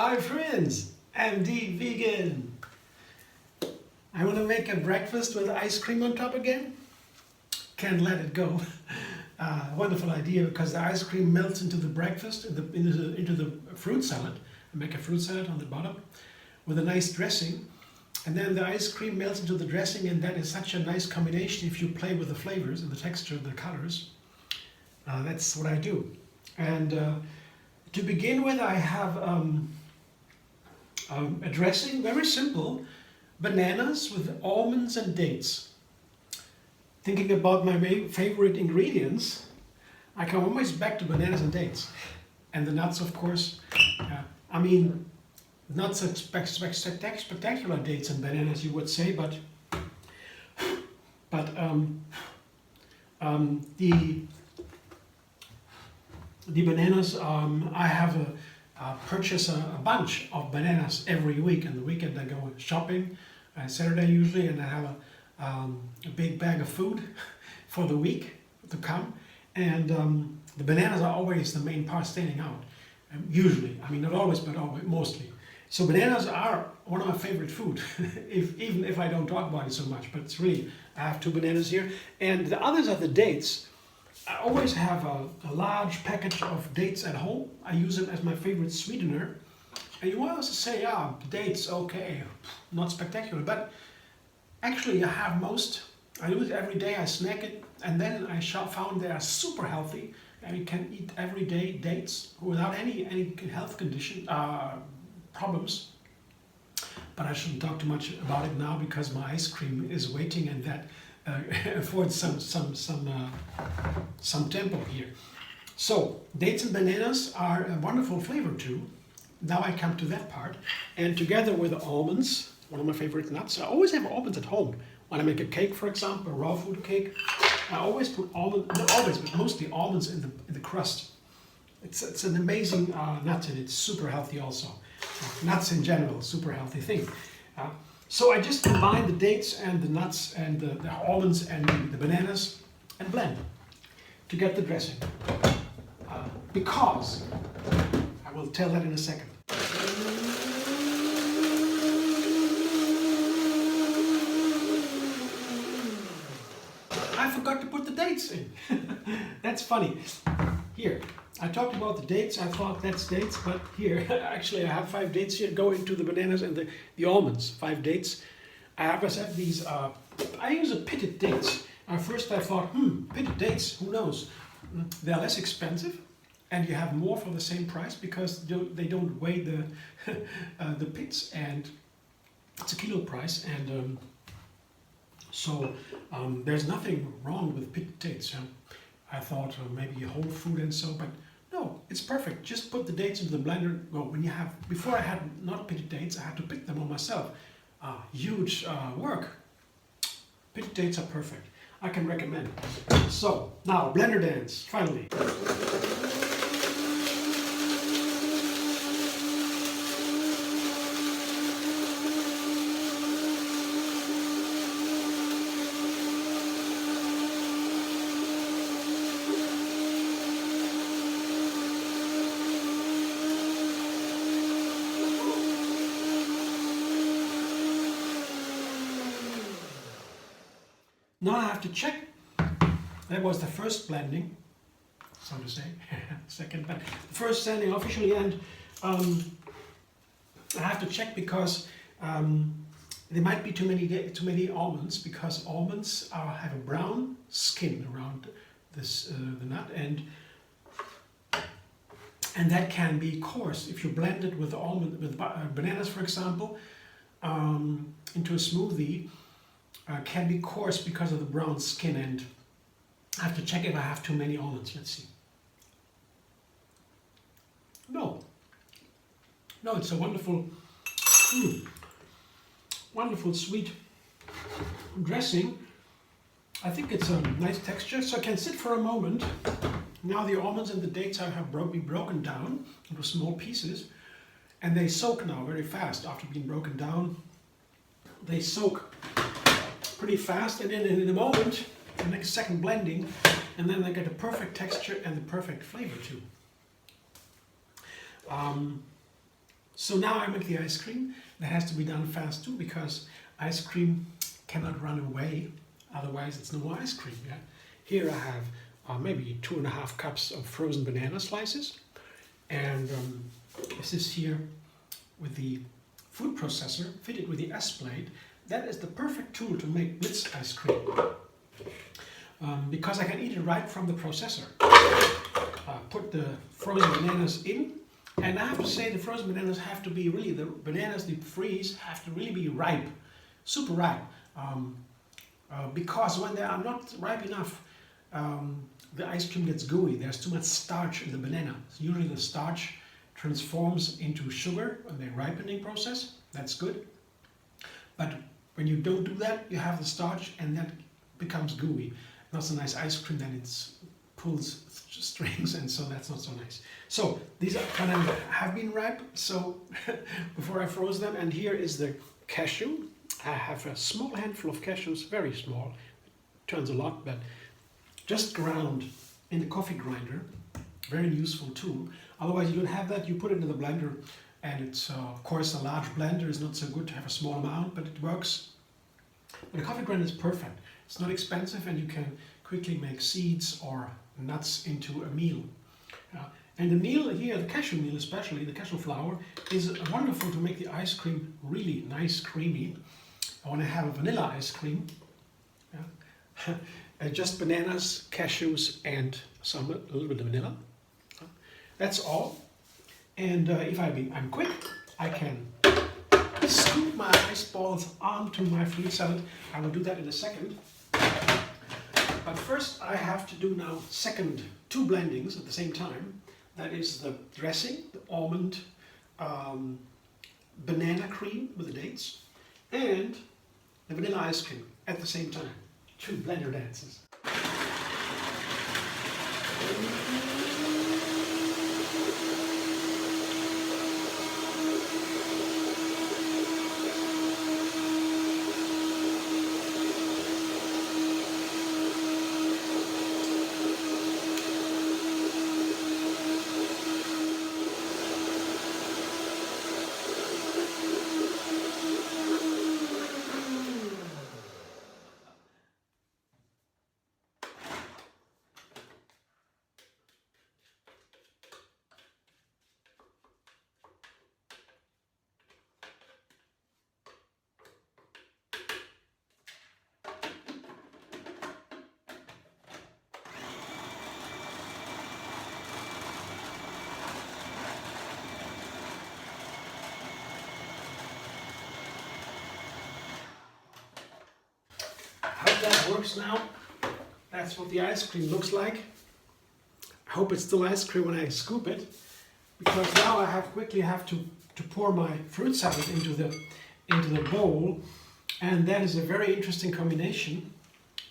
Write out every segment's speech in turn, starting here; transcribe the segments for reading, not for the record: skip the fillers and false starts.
Hi friends, MD Vegan. I want to make a breakfast with ice cream on top again. Can't let it go. Wonderful idea because the ice cream melts into the breakfast, into the fruit salad. I make a fruit salad on the bottom with a nice dressing. And then the ice cream melts into the dressing, and that is such a nice combination if you play with the flavors and the texture, the colors. That's what I do. And to begin with, I have a dressing, very simple, bananas with almonds and dates. Thinking about my favorite ingredients, I come always back to bananas and dates. And the nuts, of course. I mean, not such spectacular dates and bananas, you would say, but the bananas, I have purchase a bunch of bananas every week. And the weekend I go shopping, Saturday usually, and I have a big bag of food for the week to come. And the bananas are always the main part standing out. Usually, I mean not always, but always, mostly. So bananas are one of my favorite food, even if I don't talk about it so much. But it's really, I have 2 bananas here. And the others are the dates. I always have a large package of dates at home. I use them as my favorite sweetener. And you also say, yeah, dates, okay, not spectacular. But actually I have most. I use it every day, I snack it. And then I found they are super healthy. And you can eat every day dates without any health condition, problems. But I shouldn't talk too much about it now because my ice cream is waiting, and that affords some tempo here. So dates and bananas are a wonderful flavor too. Now I come to that part, and together with almonds, one of my favorite nuts. I always have almonds at home. When I make a cake, for example, a raw food cake, I always put almonds, not always, but mostly almonds in the crust. It's an amazing nut, and it's super healthy also. Nuts in general, super healthy thing. So I just combine the dates and the nuts and the almonds and the bananas and blend to get the dressing. Because, I will tell that in a second. I forgot to put the dates in. That's funny. Here, I talked about the dates. I thought that's dates, but here, actually I have 5 dates here. Go into the bananas and the almonds. 5 dates. I have these, I use a pitted dates. First I thought, pitted dates, who knows? They're less expensive, and you have more for the same price because they don't weigh the pits, and it's a kilo price, and so there's nothing wrong with pitted dates. I thought maybe whole food and so, but no, it's perfect. Just put the dates into the blender. Well, when you have, before I had not pitted dates, I had to pick them all myself. Huge work. Pitted dates are perfect. I can recommend. So now blender dance, finally. Now I have to check. That was the first blending, so to say. Second blend. The first blending officially, and I have to check because there might be too many almonds, because almonds have a brown skin around this the nut, and that can be coarse if you blend it with bananas, for example, into a smoothie. Can be coarse because of the brown skin, and I have to check if I have too many almonds. Let's see. No, it's a wonderful, wonderful sweet dressing. I think it's a nice texture, so I can sit for a moment. Now the almonds and the dates have been broken down into small pieces, and they soak now very fast after being broken down. They soak pretty fast, and then in a moment, the next second blending, and then I get the perfect texture and the perfect flavor too. So now I make the ice cream. That has to be done fast too, because ice cream cannot run away, otherwise it's no ice cream. Yeah? Here I have maybe 2.5 cups of frozen banana slices, and this is here with the food processor fitted with the S-plate. That is the perfect tool to make blitz ice cream, because I can eat it right from the processor. Put the frozen bananas in, and I have to say the frozen bananas have to be really, the bananas they freeze have to really be ripe, super ripe, because when they are not ripe enough, the ice cream gets gooey. There's too much starch in the banana. So usually the starch transforms into sugar in the ripening process. That's good. But when you don't do that, you have the starch and that becomes gooey. Not so nice ice cream, then it pulls strings, and so that's not so nice. So these are kind of have been ripe, so before I froze them. And here is the cashew. I have a small handful of cashews, very small. It turns a lot, but just ground in the coffee grinder. Very useful tool. Otherwise you don't have that, you put it in the blender, and it's of course a large blender is not so good to have a small amount, but it works. But a coffee grinder is perfect. It's not expensive, and you can quickly make seeds or nuts into a meal. And the meal here, the cashew meal especially, the cashew flour, is wonderful to make the ice cream really nice, creamy. I want to have a vanilla ice cream. Just bananas, cashews, and a little bit of vanilla. That's all. And if I'm quick, I can scoop my ice balls onto my fruit salad. I will do that in a second. But first I have to do now two blendings at the same time. That is the dressing, the almond banana cream with the dates, and the vanilla ice cream at the same time. 2 blender dances. How that works now, that's what the ice cream looks like. I hope it's still ice cream when I scoop it, because now I quickly have to pour my fruit salad into the bowl, and that is a very interesting combination.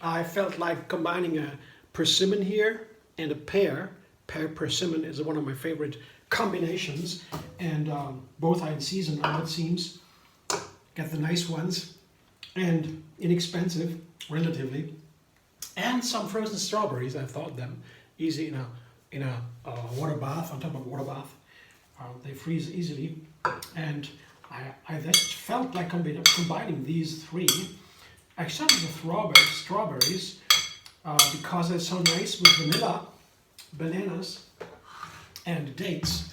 I felt like combining a persimmon here and a pear. Persimmon is one of my favorite combinations, and both are in season now, it seems. Get the nice ones, and inexpensive, relatively. And some frozen strawberries, I thought them easy in a water bath, on top of a water bath. They freeze easily, and I just felt like combining these 3. I started with strawberries because they're so nice with vanilla, bananas, and dates,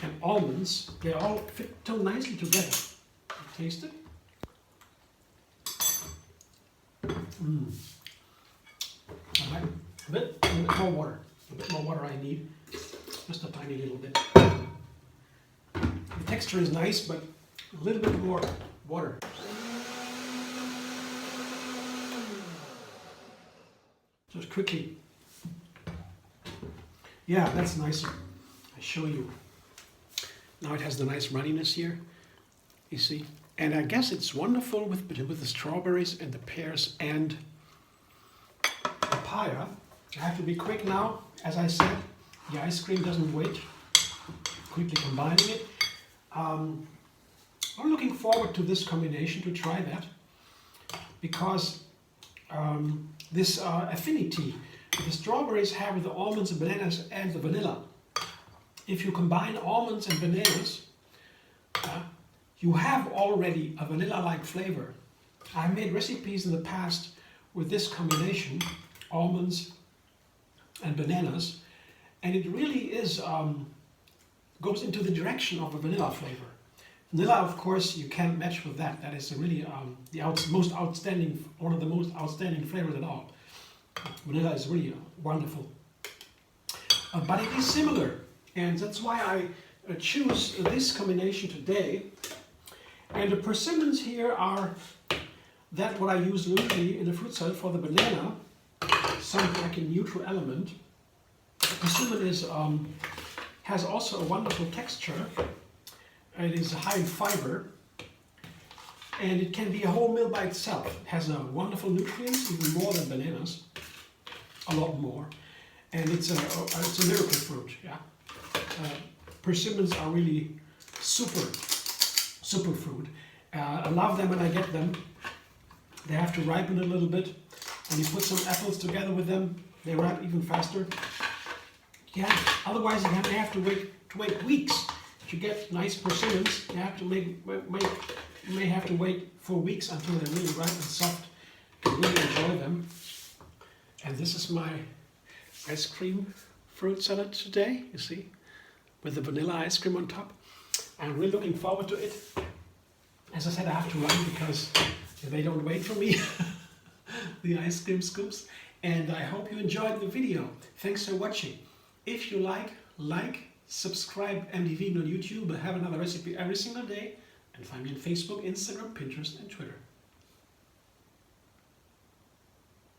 and almonds. They all fit so nicely together. Taste it. I like a bit more water. A bit more water I need. Just a tiny little bit. The texture is nice, but a little bit more water. Just quickly. Yeah, that's nicer. I show you. Now it has the nice runniness here. You see? And I guess it's wonderful with the strawberries and the pears and papaya. I have to be quick now. As I said, the ice cream doesn't wait. Quickly combining it. I'm looking forward to this combination, to try that, because this affinity, the strawberries have with the almonds and bananas and the vanilla. If you combine almonds and bananas, you have already a vanilla-like flavor. I've made recipes in the past with this combination, almonds and bananas, and it really is goes into the direction of a vanilla flavor. Vanilla, of course, you can't match with that. That is really most outstanding, one of the most outstanding flavors at all. Vanilla is really wonderful. But it is similar, and that's why I choose this combination today. And the persimmons here are that what I use usually in the fruit salad for the banana, something like a neutral element. The persimmon is, has also a wonderful texture. It is high in fiber, and it can be a whole meal by itself. It has a wonderful nutrients, even more than bananas, a lot more. And it's a miracle fruit. Yeah, persimmons are really super fruit. I love them when I get them. They have to ripen a little bit, and you put some apples together with them. They ripen even faster. Yeah, otherwise you may have to wait weeks to get nice persimmons. You have to you may have to wait for weeks until they're really ripe and soft. You can really enjoy them. And this is my ice cream fruit salad today, you see, with the vanilla ice cream on top. I'm really looking forward to it. As I said, I have to run because they don't wait for me, the ice cream scoops. And I hope you enjoyed the video. Thanks for watching. If you like, subscribe MD Vegan on YouTube. I have another recipe every single day. And find me on Facebook, Instagram, Pinterest, and Twitter.